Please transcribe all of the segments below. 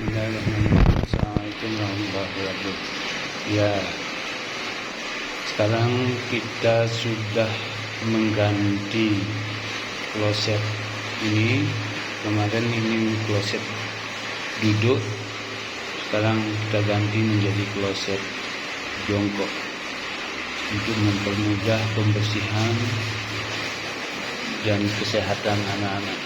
Bismillahirrahmanirrahim. Assalamualaikum warahmatullahi wabarakatuh. Ya, sekarang kita sudah mengganti kloset ini. Kemarin ini kloset duduk, sekarang kita ganti menjadi kloset jongkok untuk mempermudah pembersihan dan kesehatan anak-anak.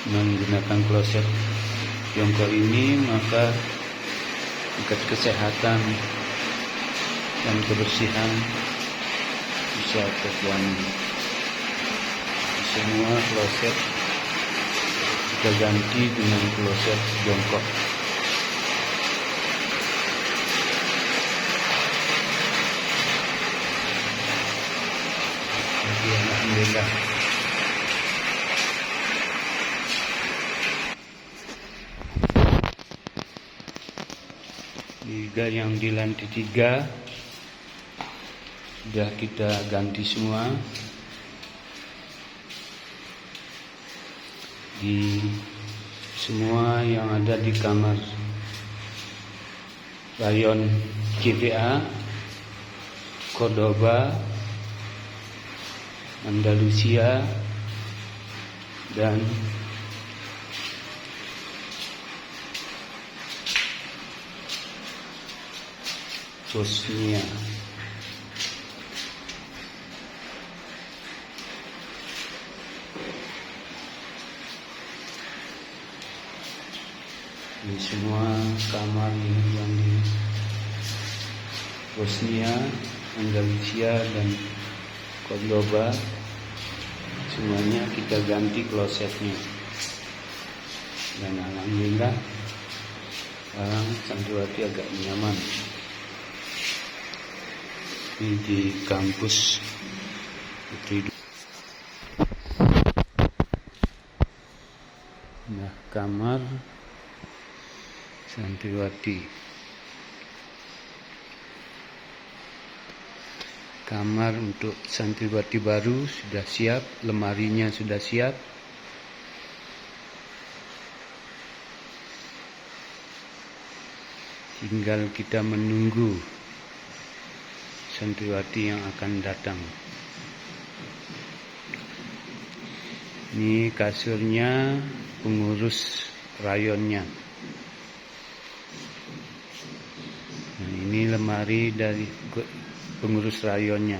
Menggunakan kloset jongkok ini maka tingkat kesehatan dan kebersihan bisa terjamin. Semua kloset kita ganti dengan kloset jongkok. Jadi alhamdulillah. Yang di lantai 3 sudah kita ganti semua. Di semua yang ada di kamar rayon CVA, Cordoba, Andalusia, dan Bosnia. Di semua kamar yang di Bosnia, Andalusia, dan Cordoba semuanya kita ganti klosetnya. Dan alhamdulillah sekarang santriwati agak nyaman di kampus Putri. Nah, kamar santriwati, kamar untuk santriwati baru sudah siap, lemarinya sudah siap. Tinggal kita menunggu santriwati yang akan datang. Ini kasurnya pengurus rayonnya. Nah, ini lemari dari pengurus rayonnya.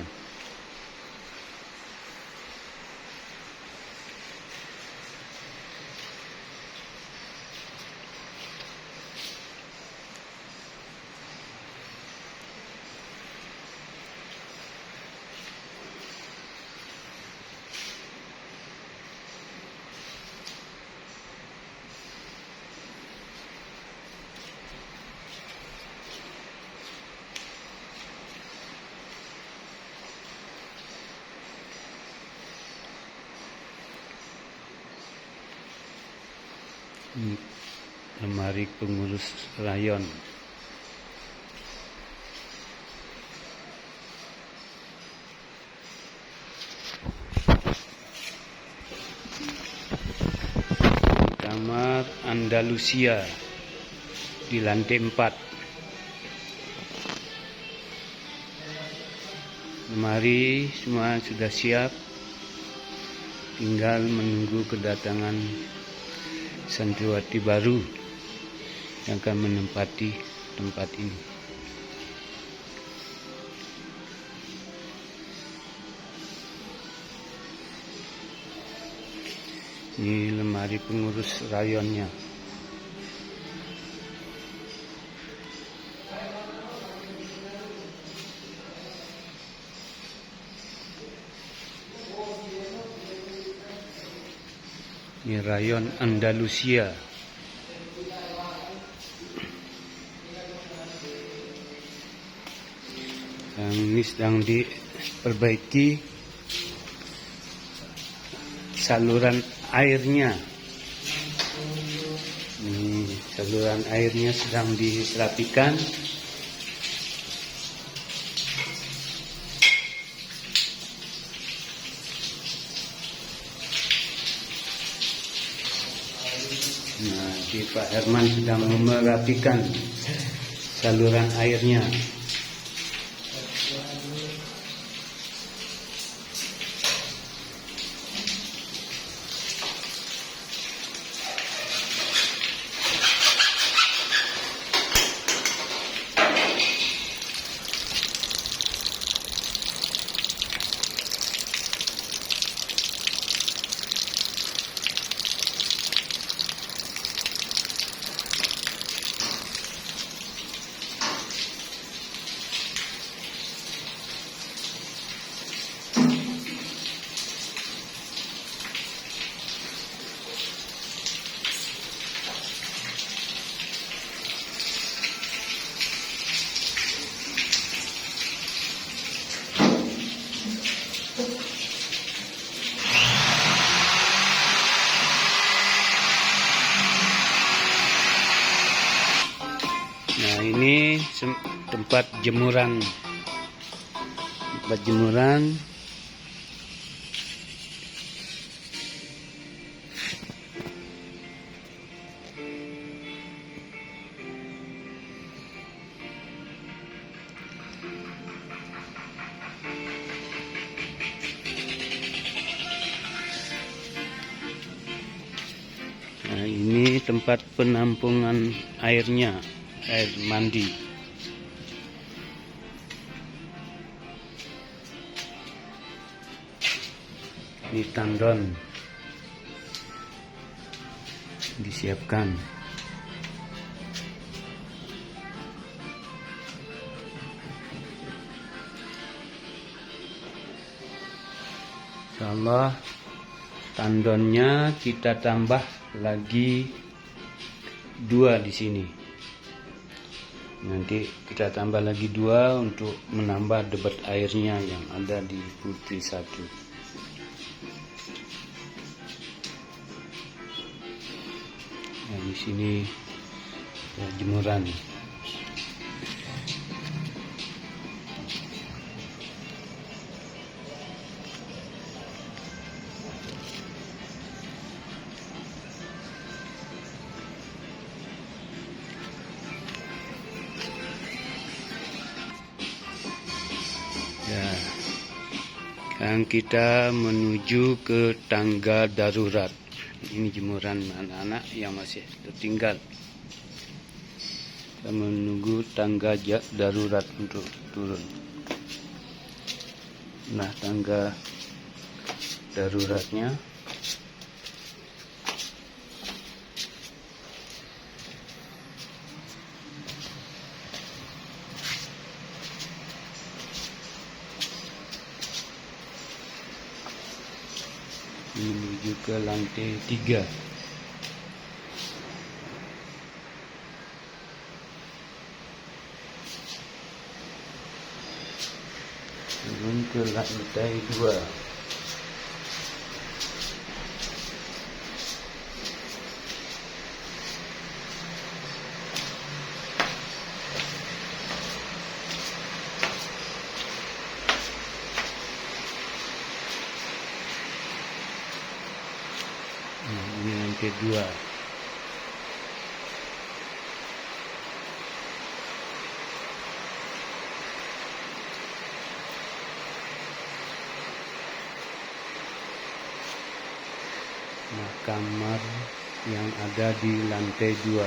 Lemari pengurus rayon. Kamar Andalusia di lantai 4. Lemari semua sudah siap, tinggal menunggu kedatangan santriwati baru yang akan menempati tempat ini. Ini lemari pengurus rayonnya. Ini rayon Andalusia. Yang ini sedang diperbaiki saluran airnya. Ini saluran airnya sedang dirapikan. Nah, si Pak Herman sedang merapikan saluran airnya. Nah, ini tempat jemuran. Nah, ini tempat penampungan airnya, air mandi. Ini tandon disiapkan. Insyaallah tandonnya kita tambah lagi 2 di sini. Nanti kita tambah lagi 2 untuk menambah debit airnya yang ada di putri 1. Nah, di sini ya, jemuran. Ya, sekarang kita menuju ke tangga darurat. Ini jemuran anak-anak yang masih tertinggal. Kita menunggu tangga darurat untuk turun. Nah, tangga daruratnya. Menuju ke lantai 3. Turun ke lantai 2. Nah, ini lantai 2. Nah, kamar yang ada di lantai 2.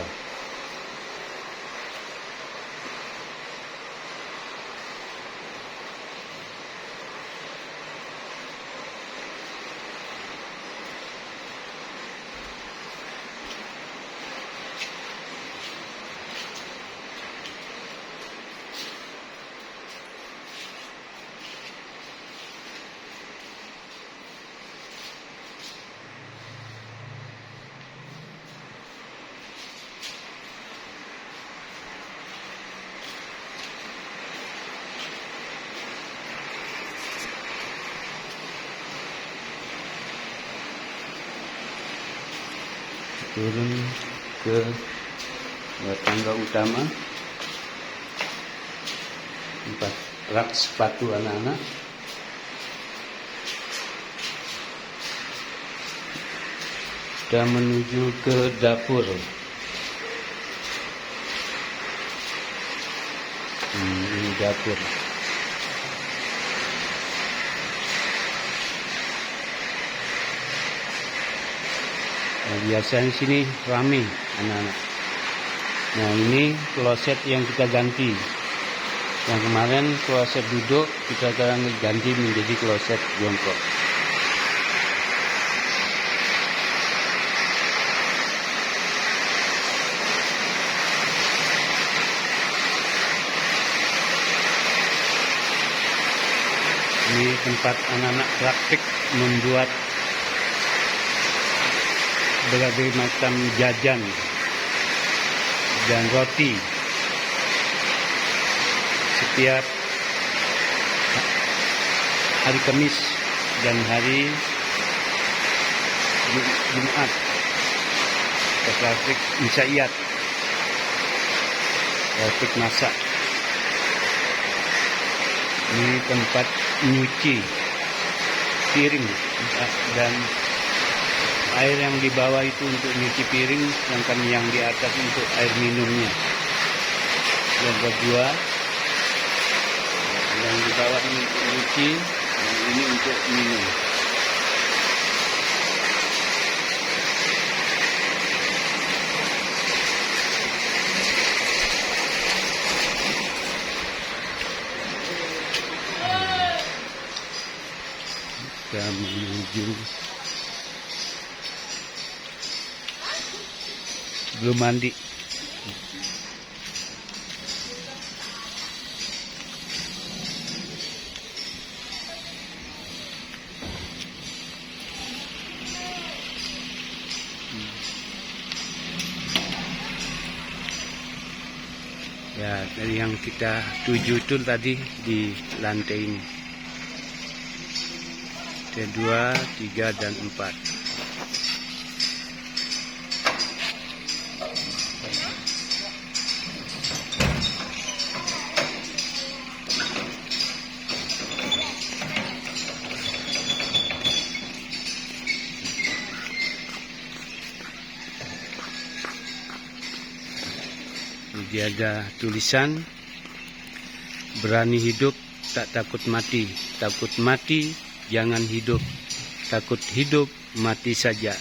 Turun ke tangga utama, tempat rak sepatu anak-anak. Kita menuju ke dapur. Ini dapur. Nah, biasanya di sini ramai anak-anak. Nah, ini kloset yang kita ganti. Yang kemarin kloset duduk, kita sekarang ganti menjadi kloset jongkok. Ini tempat anak-anak praktik membuat berbagai macam jajan dan roti setiap hari Kamis dan hari Jumat. Praktik insya'iyat, praktik masak. Ini tempat nyuci piring dan air yang di bawah itu untuk nyuci piring, sedangkan yang di atas untuk air minumnya. Yang kedua, yang di bawah ini untuk nyuci, yang ini untuk minum. Kita menuju, belum mandi. Ya, dari yang kita tuju itu tadi di lantai ini. Kedua, 3, dan 4. Jadi ada tulisan, berani hidup, tak takut mati. Takut mati, jangan hidup. Takut hidup, mati saja.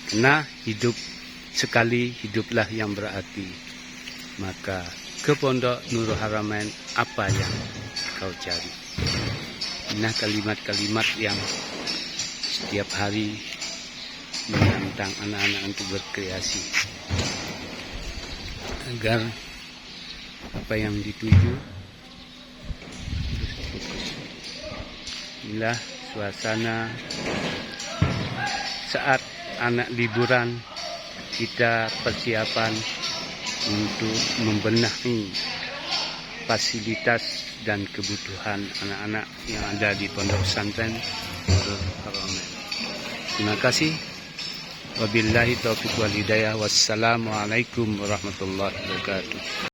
Karena hidup sekali, hiduplah yang berarti. Maka ke Pondok Nurul Haramain, apa yang kau cari? Nah, kalimat-kalimat yang setiap hari menantang anak-anak untuk berkreasi, agar apa yang dituju terus fokus. Inilah suasana saat anak liburan, kita persiapan untuk membenahi fasilitas dan kebutuhan anak-anak yang ada di Pondok Pesantren Nurul Haramain. Terima kasih. Wabillahi taufiq wal hidayah. Wassalamualaikum warahmatullahi wabarakatuh.